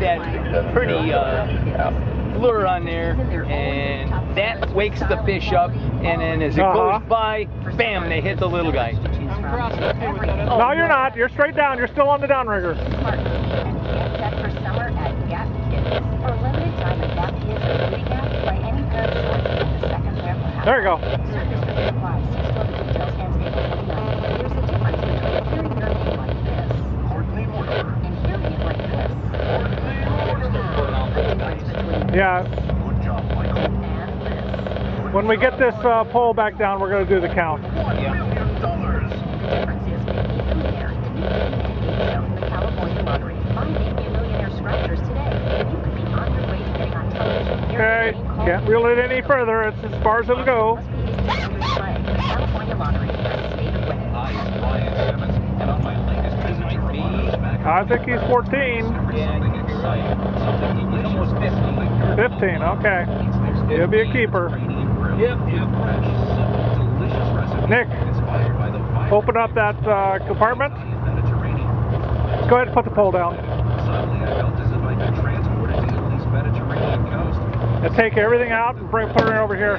that pretty lure on there, and that wakes the fish up, and then as it goes by, bam, they hit the little guy. No, you're not. You're straight down. You're still on the downrigger. There you go. Yeah. When we get this pole back down, we're going to do the count. Okay, can't reel it any further. It's as far as it'll go. I think he's 14. 15, okay. He'll be a keeper. Nick, open up that compartment. Go ahead and put the pole down. And take everything out and put it over here.